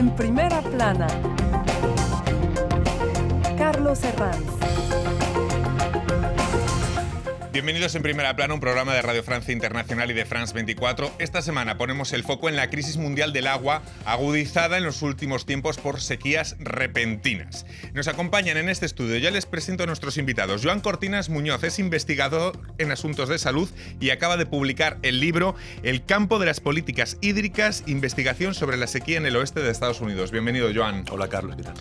En primera plana, Carlos Herranz. Bienvenidos en Primera Plana, un programa de Radio Francia Internacional y de France 24. Esta semana ponemos el foco en la crisis mundial del agua, agudizada en los últimos tiempos por sequías repentinas. Nos acompañan en este estudio, ya les presento a nuestros invitados. Joan Cortinas Muñoz es investigador en asuntos de salud y acaba de publicar el libro El campo de las políticas hídricas, investigación sobre la sequía en el oeste de Estados Unidos. Bienvenido, Joan. Hola, Carlos, ¿qué tal?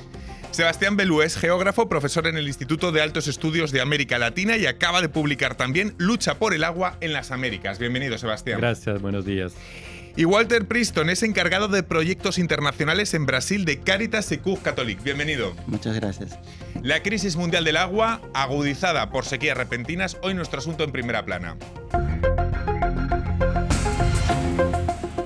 Sebastián Belú es geógrafo, profesor en el Instituto de Altos Estudios de América Latina y acaba de publicar también Lucha por el agua en las Américas. Bienvenido, Sebastián. Gracias, buenos días. Y Walter Priston es encargado de proyectos internacionales en Brasil de Caritas Secours Catholique. Bienvenido. Muchas gracias. La crisis mundial del agua, agudizada por sequías repentinas, hoy nuestro asunto en Primera Plana.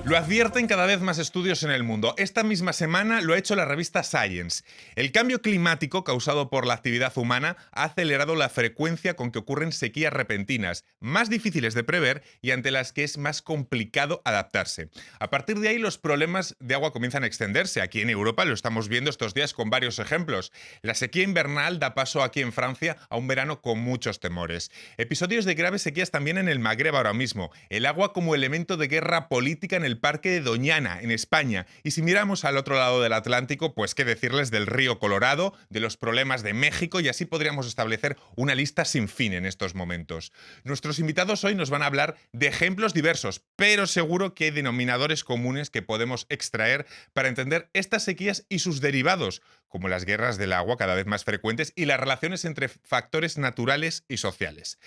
Lo advierten cada vez más estudios en el mundo. Esta misma semana lo ha hecho la revista Science. El cambio climático causado por la actividad humana ha acelerado la frecuencia con que ocurren sequías repentinas, más difíciles de prever y ante las que es más complicado adaptarse. A partir de ahí, los problemas de agua comienzan a extenderse. Aquí en Europa lo estamos viendo estos días con varios ejemplos. La sequía invernal da paso aquí en Francia a un verano con muchos temores. Episodios de graves sequías también en el Magreb ahora mismo. El agua como elemento de guerra política en el Parque de Doñana, en España. Y si miramos al otro lado del Atlántico, pues qué decirles del río Colorado, de los problemas de México, y así podríamos establecer una lista sin fin en estos momentos. Nuestros invitados hoy nos van a hablar de ejemplos diversos, pero seguro que hay denominadores comunes que podemos extraer para entender estas sequías y sus derivados, como las guerras del agua cada vez más frecuentes y las relaciones entre factores naturales y sociales.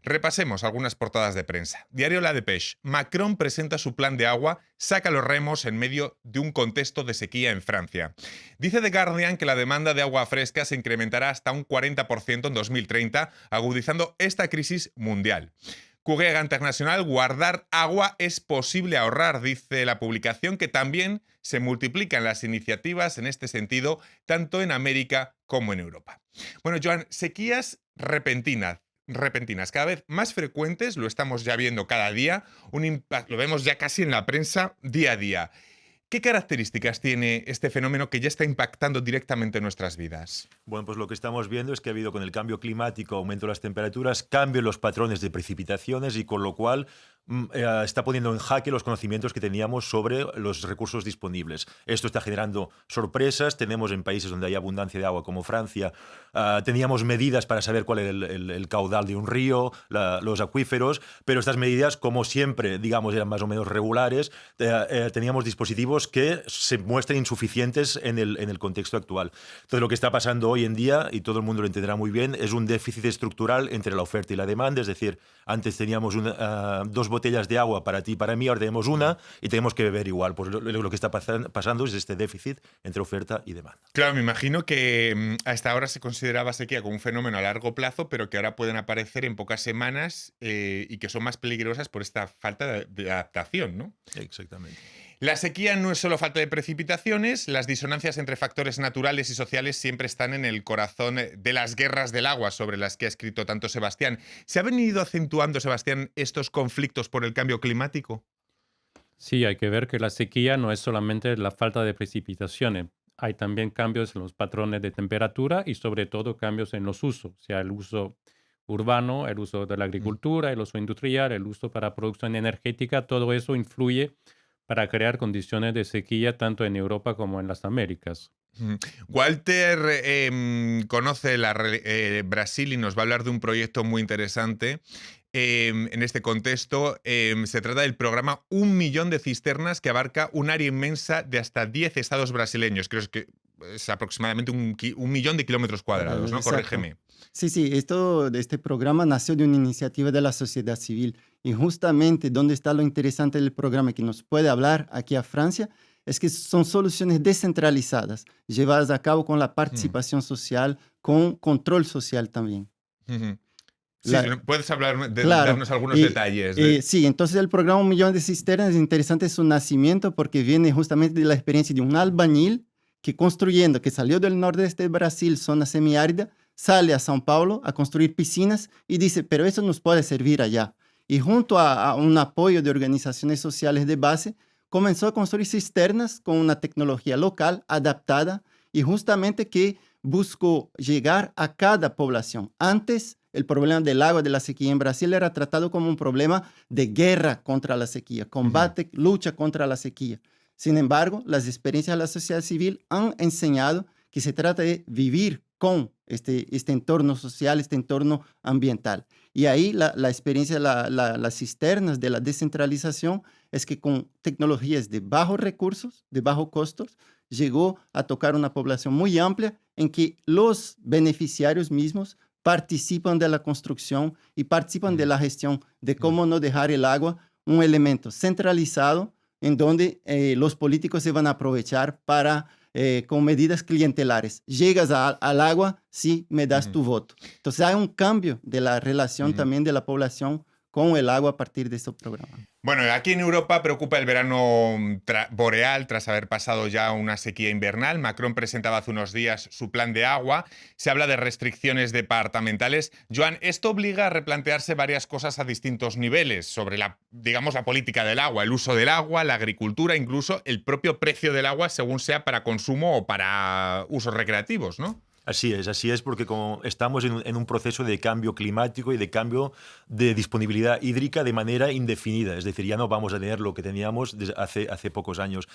Repasemos algunas portadas de prensa. Diario La Dépêche. Macron presenta su plan de agua, saca los remos en medio de un contexto de sequía en Francia. Dice The Guardian que la demanda de agua fresca se incrementará hasta un 40% en 2030, agudizando esta crisis mundial. Courrier International, guardar agua es posible ahorrar, dice la publicación, que también se multiplican las iniciativas en este sentido, tanto en América como en Europa. Bueno, Joan, sequías repentinas, cada vez más frecuentes, lo estamos ya viendo cada día, lo vemos ya casi en la prensa día a día. ¿Qué características tiene este fenómeno que ya está impactando directamente en nuestras vidas? Bueno, pues lo que estamos viendo es que ha habido con el cambio climático, aumento de las temperaturas, cambio en los patrones de precipitaciones y con lo cual está poniendo en jaque los conocimientos que teníamos sobre los recursos disponibles. Esto está generando sorpresas. Tenemos en países donde hay abundancia de agua como Francia, teníamos medidas para saber cuál era el caudal de un río, los acuíferos, pero estas medidas, como siempre, digamos, eran más o menos regulares. Teníamos dispositivos que se muestran insuficientes en el contexto actual. Entonces, lo que está pasando hoy en día, y todo el mundo lo entenderá muy bien, es un déficit estructural entre la oferta y la demanda. Es decir, antes teníamos dos botellas de agua para ti y para mí, ahora tenemos una y tenemos que beber igual. Pues lo que está pasando es este déficit entre oferta y demanda. Claro, me imagino que hasta ahora se consideraba sequía como un fenómeno a largo plazo, pero que ahora pueden aparecer en pocas semanas y que son más peligrosas por esta falta de adaptación, ¿no? Exactamente. La sequía no es solo falta de precipitaciones, las disonancias entre factores naturales y sociales siempre están en el corazón de las guerras del agua sobre las que ha escrito tanto Sebastián. ¿Se ha venido acentuando, Sebastián, estos conflictos por el cambio climático? Sí, hay que ver que la sequía no es solamente la falta de precipitaciones. Hay también cambios en los patrones de temperatura y sobre todo cambios en los usos, o sea, el uso urbano, el uso de la agricultura, el uso industrial, el uso para producción energética, todo eso influye para crear condiciones de sequía tanto en Europa como en las Américas. Walter conoce Brasil y nos va a hablar de un proyecto muy interesante. En este contexto, se trata del programa 1 millón de cisternas que abarca un área inmensa de hasta 10 estados brasileños. Creo que es aproximadamente un millón de kilómetros cuadrados, ¿no? Exacto. Corrígeme. Sí, este programa nació de una iniciativa de la sociedad civil y justamente donde está lo interesante del programa que nos puede hablar aquí a Francia es que son soluciones descentralizadas, llevadas a cabo con la participación social, con control social también. Sí, puedes hablar Claro, darnos algunos detalles. Sí, entonces el programa 1 millón de cisternas es interesante su nacimiento porque viene justamente de la experiencia de un albañil que construyendo, que salió del nordeste de Brasil, zona semiárida, sale a São Paulo a construir piscinas y dice, pero eso nos puede servir allá. Y junto a un apoyo de organizaciones sociales de base, comenzó a construir cisternas con una tecnología local adaptada y justamente que buscó llegar a cada población. Antes, el problema del agua, de la sequía en Brasil era tratado como un problema de guerra contra la sequía, combate, lucha contra la sequía. Sin embargo, las experiencias de la sociedad civil han enseñado que se trata de vivir con este entorno social, este entorno ambiental. Y ahí la experiencia de las cisternas, de la descentralización, es que con tecnologías de bajos recursos, de bajos costos, llegó a tocar una población muy amplia en que los beneficiarios mismos participan de la construcción y participan de la gestión de cómo no dejar el agua un elemento centralizado en donde los políticos se van a aprovechar para, con medidas clientelares. Llegas al agua si me das tu voto. Entonces hay un cambio de la relación también de la población con el agua a partir de este programa. Bueno, aquí en Europa preocupa el verano boreal tras haber pasado ya una sequía invernal. Macron presentaba hace unos días su plan de agua. Se habla de restricciones departamentales. Joan, esto obliga a replantearse varias cosas a distintos niveles sobre la política del agua, el uso del agua, la agricultura, incluso el propio precio del agua según sea para consumo o para usos recreativos, ¿no? Así es, porque como estamos en un proceso de cambio climático y de cambio de disponibilidad hídrica de manera indefinida. Es decir, ya no vamos a tener lo que teníamos desde hace pocos años.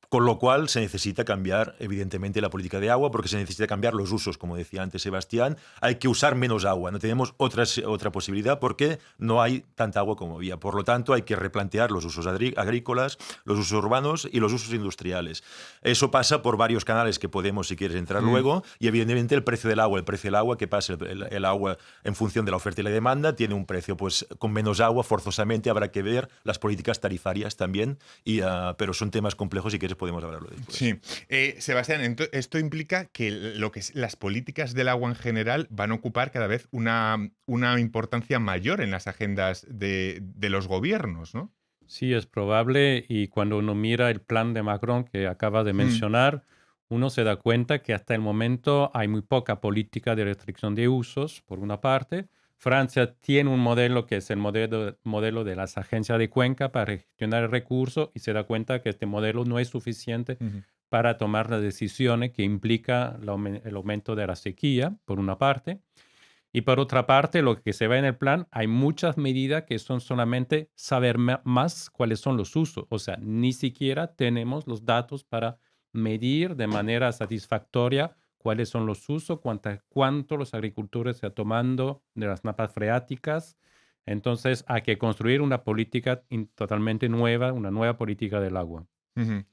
Con lo cual se necesita cambiar, evidentemente, la política de agua, porque se necesita cambiar los usos, como decía antes Sebastián. Hay que usar menos agua. No tenemos otra posibilidad porque no hay tanta agua como había. Por lo tanto, hay que replantear los usos agrícolas, los usos urbanos y los usos industriales. Eso pasa por varios canales que podemos, si quieres, entrar luego. Y, evidentemente, el precio del agua. El precio del agua, ¿qué pasa? El agua, en función de la oferta y la demanda, tiene un precio. Pues con menos agua, forzosamente, habrá que ver las políticas tarifarias también. Pero son temas complejos y quieres podemos hablarlo después. Sí. Sebastián, esto implica que las políticas del agua en general van a ocupar cada vez una importancia mayor en las agendas de los gobiernos, ¿no? Sí, es probable, y cuando uno mira el plan de Macron que acaba de mencionar, uno se da cuenta que hasta el momento hay muy poca política de restricción de usos, por una parte. Francia tiene un modelo que es el modelo de las agencias de cuenca para gestionar el recurso, y se da cuenta que este modelo no es suficiente para tomar las decisiones que implica el aumento de la sequía, por una parte. Y por otra parte, lo que se ve en el plan, hay muchas medidas que son solamente saber más cuáles son los usos. O sea, ni siquiera tenemos los datos para medir de manera satisfactoria cuáles son los usos, cuánto los agricultores están tomando de las napas freáticas. Entonces, hay que construir una política totalmente nueva, una nueva política del agua.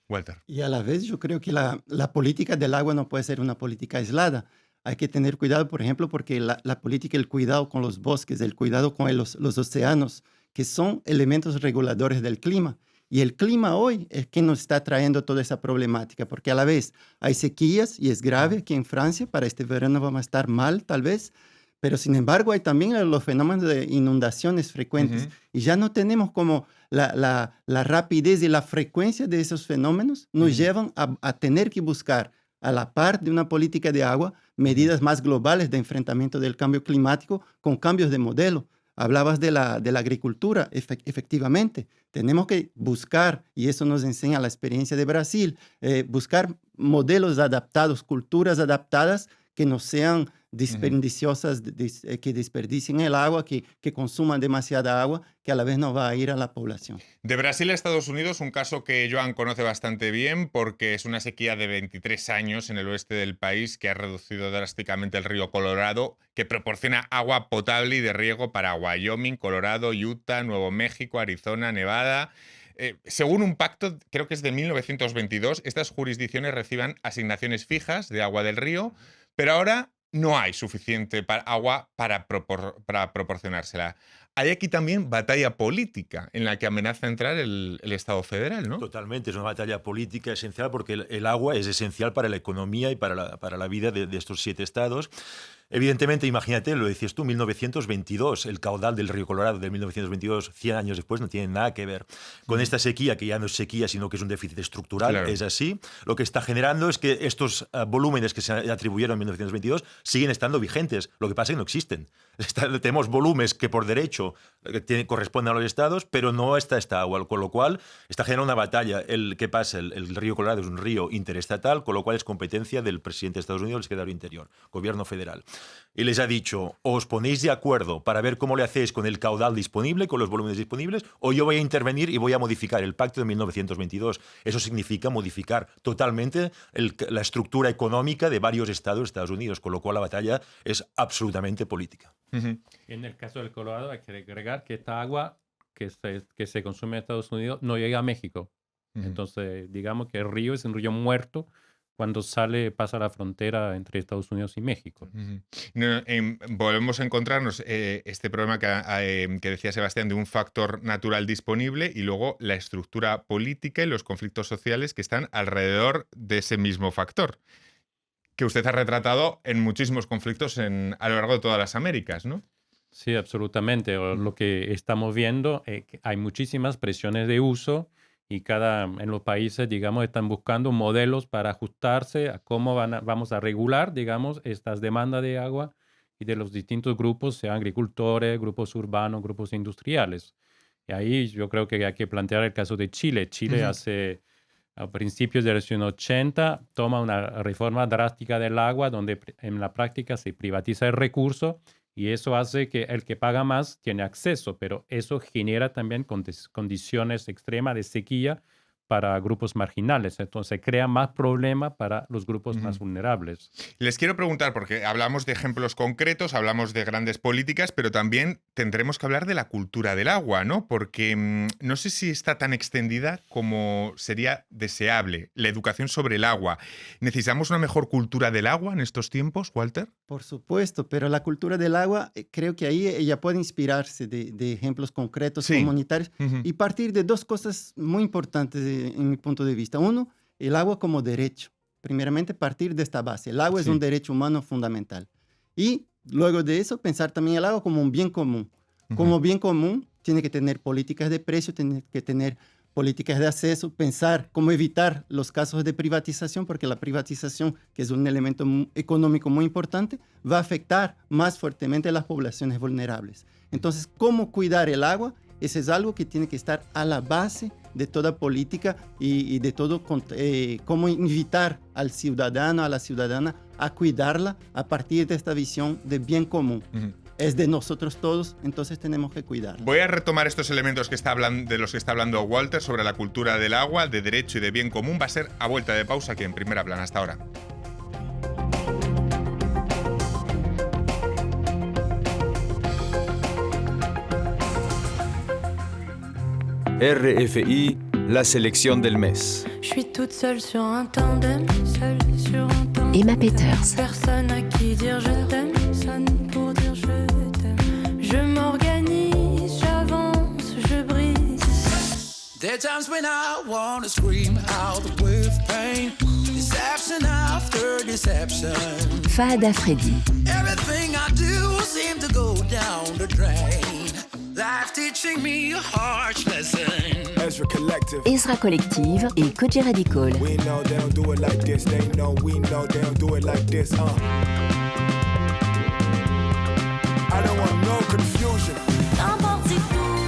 Walter. Y a la vez yo creo que la política del agua no puede ser una política aislada. Hay que tener cuidado, por ejemplo, porque la política, el cuidado con los bosques, el cuidado con los océanos, que son elementos reguladores del clima. Y el clima hoy es que nos está trayendo toda esa problemática, porque a la vez hay sequías y es grave aquí en Francia. Para este verano vamos a estar mal, tal vez. Pero sin embargo hay también los fenómenos de inundaciones frecuentes. Y ya no tenemos como la rapidez y la frecuencia de esos fenómenos nos llevan a tener que buscar, a la par de una política de agua, medidas más globales de enfrentamiento del cambio climático con cambios de modelo. Hablabas de la agricultura, efectivamente. Tenemos que buscar, y eso nos enseña la experiencia de Brasil, buscar modelos adaptados, culturas adaptadas que no sean desperdiciosas, que desperdicien el agua, que consuman demasiada agua, que a la vez no va a ir a la población. De Brasil a Estados Unidos, un caso que Joan conoce bastante bien porque es una sequía de 23 años en el oeste del país que ha reducido drásticamente el río Colorado, que proporciona agua potable y de riego para Wyoming, Colorado, Utah, Nuevo México, Arizona, Nevada. Según un pacto, creo que es de 1922, estas jurisdicciones reciban asignaciones fijas de agua del río, pero ahora no hay suficiente agua para proporcionársela. Hay aquí también batalla política en la que amenaza entrar el Estado federal, ¿no? Totalmente, es una batalla política esencial porque el agua es esencial para la economía y para la vida de estos 7 estados. Evidentemente, imagínate, lo decías tú, 1922, el caudal del río Colorado de 1922, 100 años después, no tiene nada que ver con esta sequía, que ya no es sequía, sino que es un déficit estructural, claro. Es así. Lo que está generando es que estos volúmenes que se atribuyeron en 1922 siguen estando vigentes, lo que pasa es que no existen. Tenemos volúmenes que por derecho corresponden a los estados, pero no está esta agua, con lo cual está generando una batalla. ¿Qué pasa? El río Colorado es un río interestatal, con lo cual es competencia del presidente de Estados Unidos, el secretario Interior, gobierno federal. Y les ha dicho, o os ponéis de acuerdo para ver cómo le hacéis con el caudal disponible, con los volúmenes disponibles, o yo voy a intervenir y voy a modificar el pacto de 1922. Eso significa modificar totalmente la estructura económica de varios estados de Estados Unidos, con lo cual la batalla es absolutamente política. En el caso del Colorado hay que agregar que esta agua que se consume en Estados Unidos no llega a México. Entonces, digamos que el río es un río muerto cuando pasa la frontera entre Estados Unidos y México. Volvemos a encontrarnos este problema que decía Sebastián de un factor natural disponible y luego la estructura política y los conflictos sociales que están alrededor de ese mismo factor, que usted ha retratado en muchísimos conflictos a lo largo de todas las Américas, ¿no? Sí, absolutamente. Lo que estamos viendo es que hay muchísimas presiones de uso y en los países, digamos, están buscando modelos para ajustarse a cómo vamos a regular, digamos, estas demandas de agua y de los distintos grupos, sean agricultores, grupos urbanos, grupos industriales. Y ahí yo creo que hay que plantear el caso de Chile. Chile a principios de los años 80 toma una reforma drástica del agua donde en la práctica se privatiza el recurso y eso hace que el que paga más tiene acceso, pero eso genera también condiciones extremas de sequía para grupos marginales. Entonces crea más problemas para los grupos más vulnerables. Les quiero preguntar, porque hablamos de ejemplos concretos, hablamos de grandes políticas, pero también tendremos que hablar de la cultura del agua, ¿no? Porque no sé si está tan extendida como sería deseable la educación sobre el agua. ¿Necesitamos una mejor cultura del agua en estos tiempos, Walter? Por supuesto, pero la cultura del agua, creo que ahí ella puede inspirarse de ejemplos concretos comunitarios y partir de dos cosas muy importantes en mi punto de vista. Uno, el agua como derecho. Primeramente, partir de esta base. El agua es un derecho humano fundamental. Y luego de eso, pensar también el agua como un bien común. Como bien común, tiene que tener políticas de precio, tiene que tener políticas de acceso, pensar cómo evitar los casos de privatización, porque la privatización, que es un elemento económico muy importante, va a afectar más fuertemente a las poblaciones vulnerables. Entonces, cómo cuidar el agua, eso es algo que tiene que estar a la base de toda política y de todo, cómo invitar al ciudadano, a la ciudadana a cuidarla a partir de esta visión de bien común. Es de nosotros todos, entonces tenemos que cuidarla. Voy a retomar estos elementos de los que está hablando Walter sobre la cultura del agua, de derecho y de bien común. Va a ser a vuelta de pausa aquí en Primera Plana. Hasta ahora. RFI, la selección del mes. Emma Peters. Personne à qui dire je t'aime, personne pour dire je t'aime. Je m'organise, j'avance, je brise. There are times when I wanna scream out with pain. Deception after deception. Fahad Freddy. Everything I do seems to go down the drain. Life teaching me a harsh lesson. Ezra Collective et Koji Radical. We know they don't do it like this. They know we know they don't do it like this. I don't want no confusion. N'importe si tout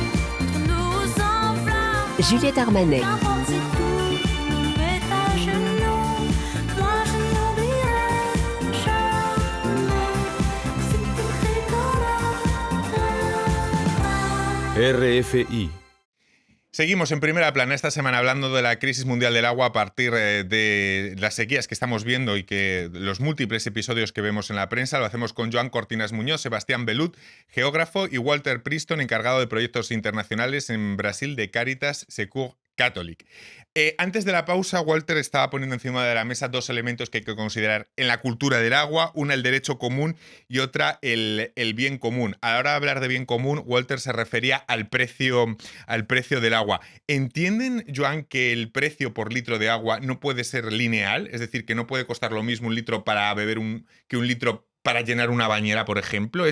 nous enflamme. Juliette Armanet. N'importe si tout nous met à genoux. Moi je n'oublierai jamais. C'est écrit RFI. Seguimos en Primera Plana esta semana hablando de la crisis mundial del agua a partir de las sequías que estamos viendo y que los múltiples episodios que vemos en la prensa. Lo hacemos con Joan Cortinas Muñoz, Sebastián Belut, geógrafo, y Walter Priston, encargado de proyectos internacionales en Brasil de Caritas Secours Catholic. Antes de la pausa, Walter estaba poniendo encima de la mesa dos elementos que hay que considerar en la cultura del agua, una el derecho común y otra el bien común. A la hora de hablar de bien común, Walter se refería al precio del agua. ¿Entienden, Joan, que el precio por litro de agua no puede ser lineal? Es decir, que no puede costar lo mismo un litro para beber que un litro para llenar una bañera, por ejemplo.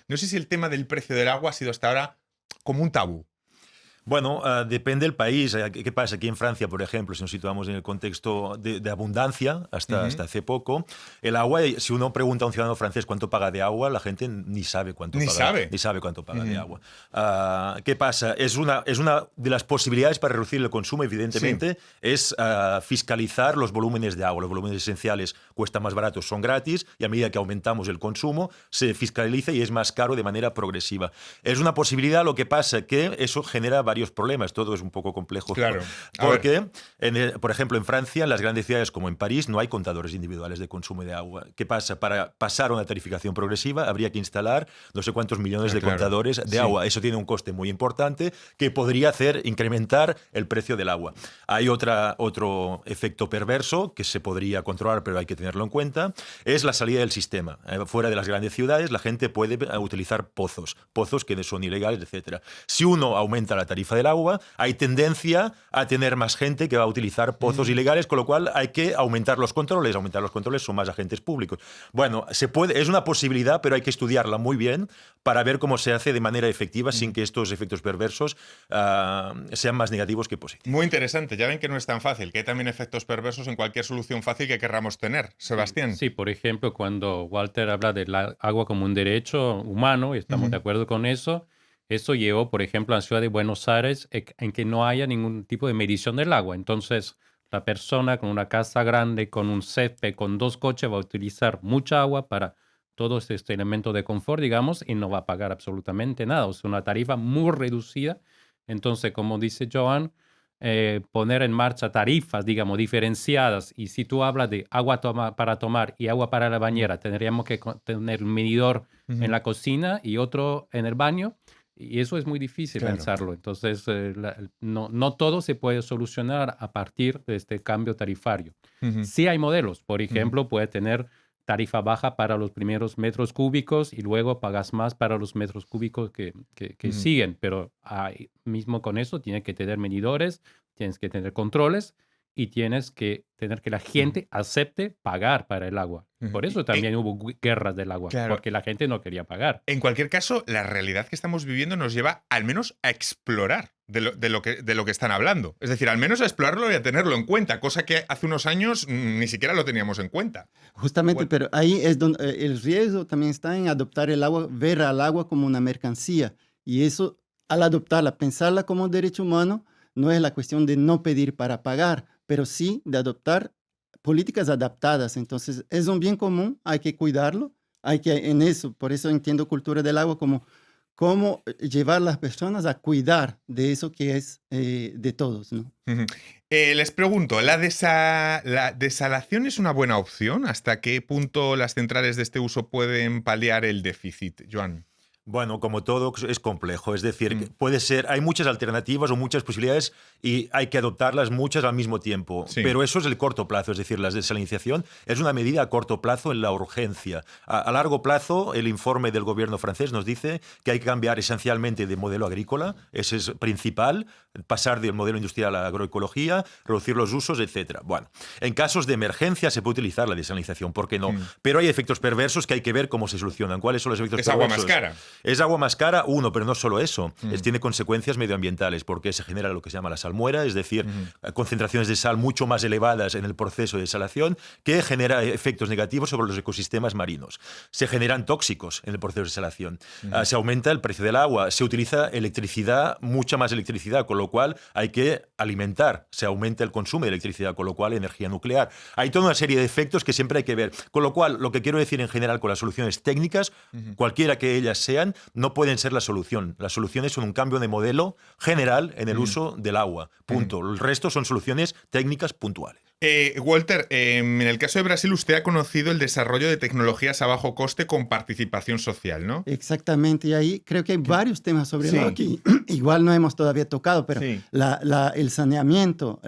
No sé si el tema del precio del agua ha sido hasta ahora como un tabú. Bueno, depende del país. ¿Qué pasa? Aquí en Francia, por ejemplo, si nos situamos en el contexto de abundancia, hasta hace poco, el agua, si uno pregunta a un ciudadano francés cuánto paga de agua, la gente ni sabe cuánto paga. Ni sabe cuánto paga de agua. ¿Qué pasa? Es una de las posibilidades para reducir el consumo, evidentemente, es fiscalizar los volúmenes de agua. Los volúmenes esenciales cuestan más baratos, son gratis, y a medida que aumentamos el consumo, se fiscaliza y es más caro de manera progresiva. Es una posibilidad, lo que pasa que eso genera varios problemas, todo es un poco complejo. Claro. Porque, por ejemplo, en Francia, en las grandes ciudades como en París, no hay contadores individuales de consumo de agua. ¿Qué pasa? Para pasar a una tarificación progresiva habría que instalar no sé cuántos millones de contadores de agua. Eso tiene un coste muy importante que podría hacer incrementar el precio del agua. Hay otro efecto perverso que se podría controlar, pero hay que tenerlo en cuenta, es la salida del sistema. Fuera de las grandes ciudades, la gente puede utilizar pozos que son ilegales, etc. Si uno aumenta la tarifa del agua, hay tendencia a tener más gente que va a utilizar pozos ilegales, con lo cual hay que aumentar los controles. Aumentar los controles son más agentes públicos. Bueno, es una posibilidad, pero hay que estudiarla muy bien para ver cómo se hace de manera efectiva sin que estos efectos perversos sean más negativos que positivos. Muy interesante. Ya ven que no es tan fácil, que hay también efectos perversos en cualquier solución fácil que querramos tener. Sebastián. Sí, por ejemplo, cuando Walter habla del agua como un derecho humano, y estamos de acuerdo con eso, eso llevó, por ejemplo, a la ciudad de Buenos Aires en que no haya ningún tipo de medición del agua. Entonces, la persona con una casa grande, con un césped, con 2 coches, va a utilizar mucha agua para todo este elemento de confort, digamos, y no va a pagar absolutamente nada. O sea, una tarifa muy reducida. Entonces, como dice Joan, poner en marcha tarifas, digamos, diferenciadas. Y si tú hablas de agua para tomar y agua para la bañera, tendríamos que tener un medidor en la cocina y otro en el baño. Y eso es muy difícil pensarlo. Entonces, no todo se puede solucionar a partir de este cambio tarifario. Sí hay modelos. Por ejemplo, puede tener tarifa baja para los primeros metros cúbicos y luego pagas más para los metros cúbicos que siguen. Pero mismo con eso tienes que tener medidores, tienes que tener controles y tienes que tener que la gente acepte pagar para el agua. Por eso también hubo guerras del agua, porque la gente no quería pagar. En cualquier caso, la realidad que estamos viviendo nos lleva al menos a explorar de lo que están hablando. Es decir, al menos a explorarlo y a tenerlo en cuenta, cosa que hace unos años ni siquiera lo teníamos en cuenta. Justamente, pero ahí es donde el riesgo también está en adoptar el agua, ver al agua como una mercancía. Y eso, al adoptarla, pensarla como un derecho humano, no es la cuestión de no pedir para pagar, pero sí de adoptar políticas adaptadas. Entonces, es un bien común, hay que cuidarlo, hay que en eso, por eso entiendo cultura del agua como cómo llevar a las personas a cuidar de eso que es de todos, ¿no? Les pregunto, ¿la desalación es una buena opción? ¿Hasta qué punto las centrales de este uso pueden paliar el déficit, Joan? Bueno, como todo es complejo, es decir, puede ser, hay muchas alternativas o muchas posibilidades y hay que adoptarlas muchas al mismo tiempo, pero eso es el corto plazo, es decir, la desalinización es una medida a corto plazo en la urgencia. A largo plazo, el informe del gobierno francés nos dice que hay que cambiar esencialmente de modelo agrícola, ese es principal, pasar del modelo industrial a la agroecología, reducir los usos, etc. Bueno, en casos de emergencia se puede utilizar la desalinización, ¿por qué no? Pero hay efectos perversos que hay que ver cómo se solucionan. ¿Cuáles son los efectos perversos? Es agua más cara. Es agua más cara, pero no solo eso. Tiene consecuencias medioambientales porque se genera lo que se llama la salmuera, es decir, concentraciones de sal mucho más elevadas en el proceso de desalación que genera efectos negativos sobre los ecosistemas marinos. Se generan tóxicos en el proceso de desalación. Se aumenta el precio del agua. Se utiliza electricidad, mucha más electricidad, con lo cual hay que alimentar. Se aumenta el consumo de electricidad, con lo cual energía nuclear. Hay toda una serie de efectos que siempre hay que ver. Con lo cual, lo que quiero decir en general con las soluciones técnicas, cualquiera que ellas sean, no pueden ser la solución. Las soluciones son un cambio de modelo general en el uso del agua. Punto. El resto son soluciones técnicas puntuales. Walter, en el caso de Brasil, usted ha conocido el desarrollo de tecnologías a bajo coste con participación social, ¿no? Exactamente, y ahí creo que hay varios temas sobre lo que igual no hemos todavía tocado, pero el saneamiento,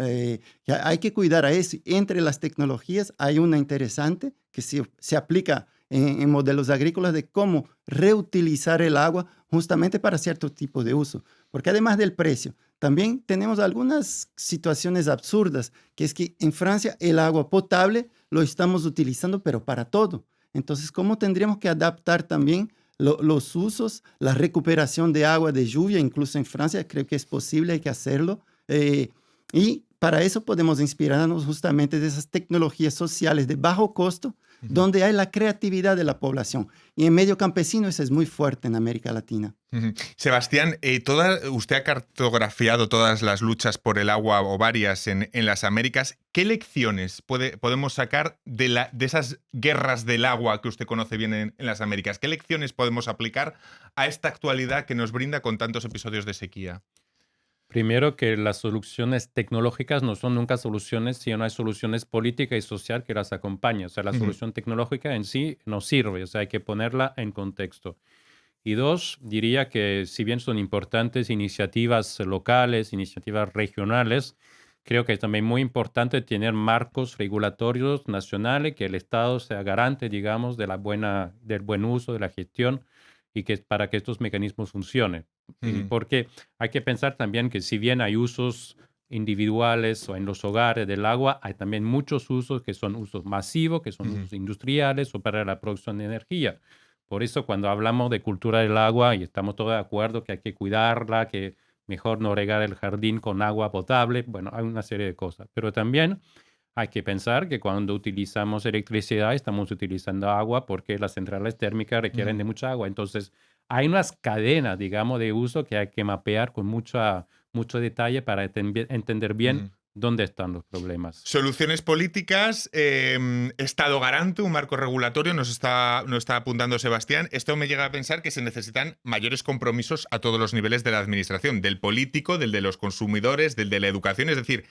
hay que cuidar a eso. Entre las tecnologías hay una interesante que se aplica en modelos agrícolas de cómo reutilizar el agua justamente para cierto tipo de uso. Porque además del precio, también tenemos algunas situaciones absurdas, que es que en Francia el agua potable lo estamos utilizando, pero para todo. Entonces, ¿cómo tendríamos que adaptar también los usos, la recuperación de agua de lluvia, incluso en Francia, creo que es posible, hay que hacerlo. Y para eso podemos inspirarnos justamente de esas tecnologías sociales de bajo costo, donde hay la creatividad de la población. Y en medio campesino eso es muy fuerte en América Latina. Sebastián, usted ha cartografiado todas las luchas por el agua o varias en las Américas. ¿Qué lecciones podemos sacar de esas guerras del agua que usted conoce bien en las Américas? ¿Qué lecciones podemos aplicar a esta actualidad que nos brinda con tantos episodios de sequía? Primero, que las soluciones tecnológicas no son nunca soluciones si no hay soluciones políticas y social que las acompañen. O sea, la solución tecnológica en sí no sirve, o sea, hay que ponerla en contexto. Y dos, diría que si bien son importantes iniciativas locales, iniciativas regionales, creo que es también muy importante tener marcos regulatorios nacionales, que el Estado sea garante, digamos, del buen uso, de la gestión, y que para que estos mecanismos funcionen. Porque hay que pensar también que si bien hay usos individuales o en los hogares del agua, hay también muchos usos que son usos masivos, que son usos industriales o para la producción de energía. Por eso cuando hablamos de cultura del agua y estamos todos de acuerdo que hay que cuidarla, que mejor no regar el jardín con agua potable, bueno, hay una serie de cosas. Pero también hay que pensar que cuando utilizamos electricidad estamos utilizando agua porque las centrales térmicas requieren de mucha agua. Entonces, hay unas cadenas, digamos, de uso que hay que mapear con mucho detalle para entender bien dónde están los problemas. Soluciones políticas, Estado garante, un marco regulatorio, nos está apuntando Sebastián. Esto me llega a pensar que se necesitan mayores compromisos a todos los niveles de la administración, del político, del de los consumidores, del de la educación, es decir,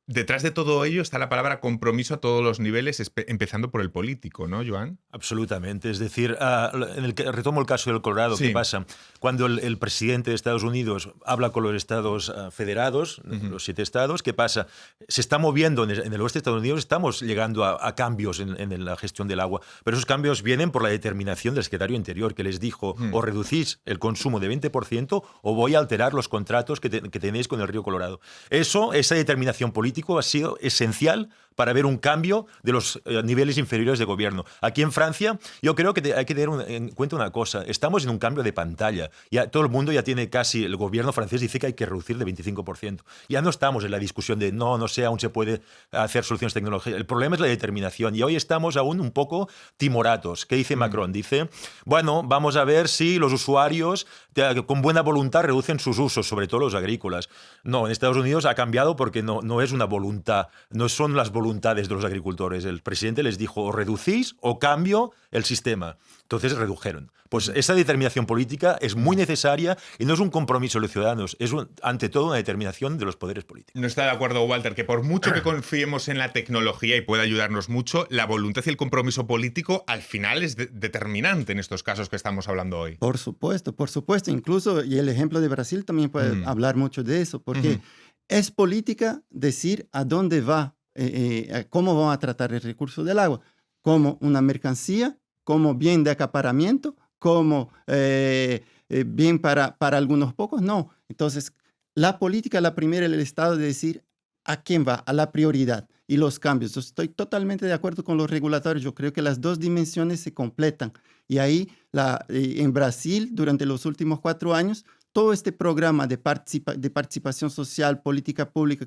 detrás de todo ello está la palabra compromiso a todos los niveles, empezando por el político, ¿no, Joan? Absolutamente. Es decir, retomo el caso del Colorado. Sí. ¿Qué pasa? Cuando el presidente de Estados Unidos habla con los estados federados, los 7 estados, ¿qué pasa? Se está moviendo en el oeste de Estados Unidos, estamos llegando a cambios en la gestión del agua, pero esos cambios vienen por la determinación del secretario Interior, que les dijo, o reducís el consumo de 20% o voy a alterar los contratos que tenéis con el río Colorado. Esa determinación política ha sido esencial para ver un cambio de los niveles inferiores de gobierno. Aquí en Francia, yo creo que hay que tener en cuenta una cosa. Estamos en un cambio de pantalla. Ya todo el mundo ya tiene casi, el gobierno francés dice que hay que reducir de 25%. Ya no estamos en la discusión de no sé, aún se puede hacer soluciones tecnológicas. El problema es la determinación. Y hoy estamos aún un poco timoratos. ¿Qué dice Macron? Dice, bueno, vamos a ver si los usuarios con buena voluntad reducen sus usos, sobre todo los agrícolas. No, en Estados Unidos ha cambiado porque no es una voluntad, no son las voluntades de los agricultores. El presidente les dijo, o reducís o cambio el sistema. Entonces redujeron. Pues esa determinación política es muy necesaria y no es un compromiso de los ciudadanos, es ante todo una determinación de los poderes políticos. No está de acuerdo, Walter, que por mucho que confiemos en la tecnología y pueda ayudarnos mucho, la voluntad y el compromiso político al final es determinante en estos casos que estamos hablando hoy. Por supuesto. Incluso, y el ejemplo de Brasil también puede hablar mucho de eso, porque es política decir a dónde va, cómo van a tratar el recurso del agua, como una mercancía, como bien de acaparamiento, como bien para algunos pocos, no. Entonces, la política, la primera, el Estado de decir a quién va, a la prioridad y los cambios. Yo estoy totalmente de acuerdo con los regulatorios. Yo creo que las dos dimensiones se completan. Y ahí, en Brasil, durante los últimos 4 años, todo este programa de participación social, política pública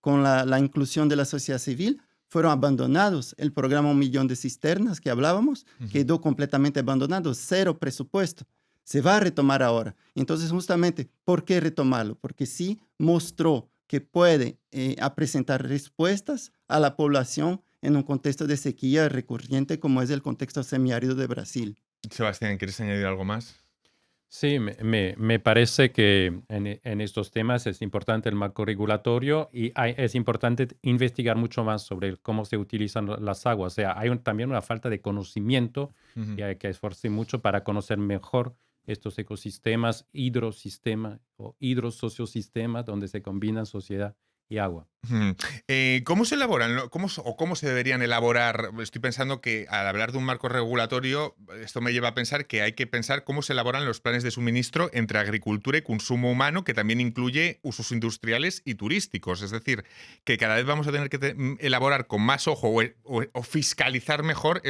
con la inclusión de la sociedad civil, fueron abandonados. El programa 1 millón de cisternas que hablábamos quedó completamente abandonado, 0 presupuesto. Se va a retomar ahora. Entonces, justamente, ¿por qué retomarlo? Porque sí mostró que puede presentar respuestas a la población en un contexto de sequía recurrente como es el contexto semiárido de Brasil. Sebastián, ¿quieres añadir algo más? Sí, me parece que en estos temas es importante el marco regulatorio y es importante investigar mucho más sobre cómo se utilizan las aguas. O sea, hay también una falta de conocimiento y hay que esforzarse mucho para conocer mejor estos ecosistemas, hidrosistema o hidrosociosistemas donde se combinan sociedad y agua. ¿Cómo se elaboran cómo se deberían elaborar? Estoy pensando que al hablar de un marco regulatorio, esto me lleva a pensar que hay que pensar cómo se elaboran los planes de suministro entre agricultura y consumo humano, que también incluye usos industriales y turísticos. Es decir, que cada vez vamos a tener que elaborar con más ojo o fiscalizar mejor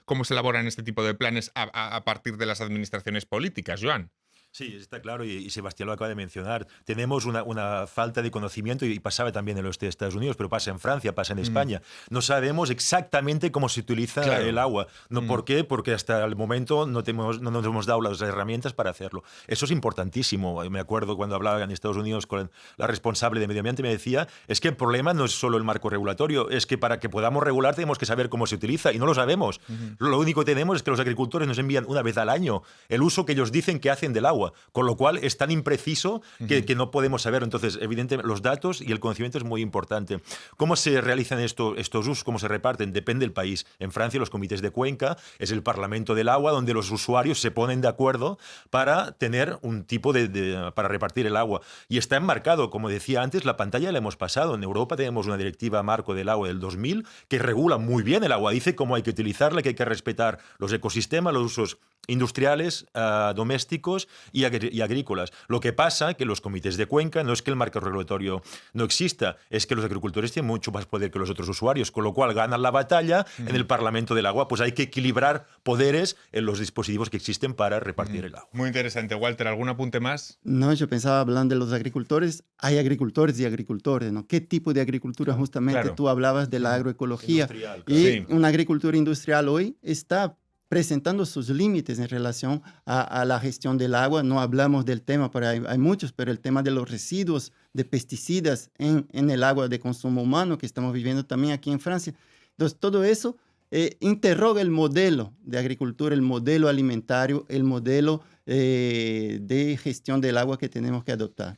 cómo se elaboran este tipo de planes a partir de las administraciones políticas, Joan. Sí, está claro, y Sebastián lo acaba de mencionar. Tenemos una falta de conocimiento, y pasaba también en los de Estados Unidos, pero pasa en Francia, pasa en España. No sabemos exactamente cómo se utiliza el agua. ¿No? ¿Por qué? Porque hasta el momento no nos hemos dado las herramientas para hacerlo. Eso es importantísimo. Me acuerdo cuando hablaba en Estados Unidos con la responsable de medio ambiente, me decía, es que el problema no es solo el marco regulatorio, es que para que podamos regular tenemos que saber cómo se utiliza, y no lo sabemos. Lo único que tenemos es que los agricultores nos envían una vez al año el uso que ellos dicen que hacen del agua. Con lo cual es tan impreciso que no podemos saber. Entonces, evidentemente, los datos y el conocimiento es muy importante. ¿Cómo se realizan estos usos? ¿Cómo se reparten? Depende del país. En Francia, los comités de cuenca es el Parlamento del agua, donde los usuarios se ponen de acuerdo para tener un tipo para repartir el agua. Y está enmarcado, como decía antes, la pantalla la hemos pasado. En Europa tenemos una directiva marco del agua del 2000 que regula muy bien el agua. Dice cómo hay que utilizarla, que hay que respetar los ecosistemas, los usos industriales, domésticos y agrícolas. Lo que pasa que los comités de cuenca no es que el marco regulatorio no exista, es que los agricultores tienen mucho más poder que los otros usuarios, con lo cual ganan la batalla en el Parlamento del Agua. Pues hay que equilibrar poderes en los dispositivos que existen para repartir el agua. Muy interesante. Walter, ¿algún apunte más? No, yo pensaba, hablando de los agricultores, hay agricultores y agricultores, ¿no? ¿Qué tipo de agricultura? Justamente tú hablabas de la agroecología. Y una agricultura industrial hoy está presentando sus límites en relación a la gestión del agua. No hablamos del tema, pero hay muchos, pero el tema de los residuos de pesticidas en el agua de consumo humano que estamos viviendo también aquí en Francia. Entonces, todo eso interroga el modelo de agricultura, el modelo alimentario, el modelo de gestión del agua que tenemos que adoptar.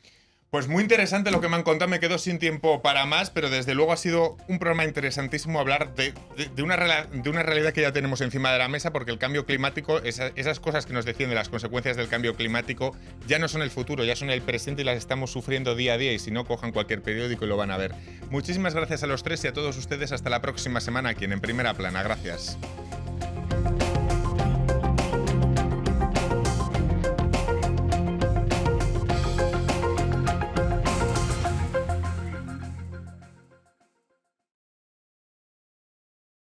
Pues muy interesante lo que me han contado, me quedo sin tiempo para más, pero desde luego ha sido un programa interesantísimo hablar de una realidad que ya tenemos encima de la mesa, porque el cambio climático, esas cosas que nos decían de las consecuencias del cambio climático, ya no son el futuro, ya son el presente y las estamos sufriendo día a día, y si no, cojan cualquier periódico y lo van a ver. Muchísimas gracias a los tres y a todos ustedes. Hasta la próxima semana aquí en Primera Plana. Gracias.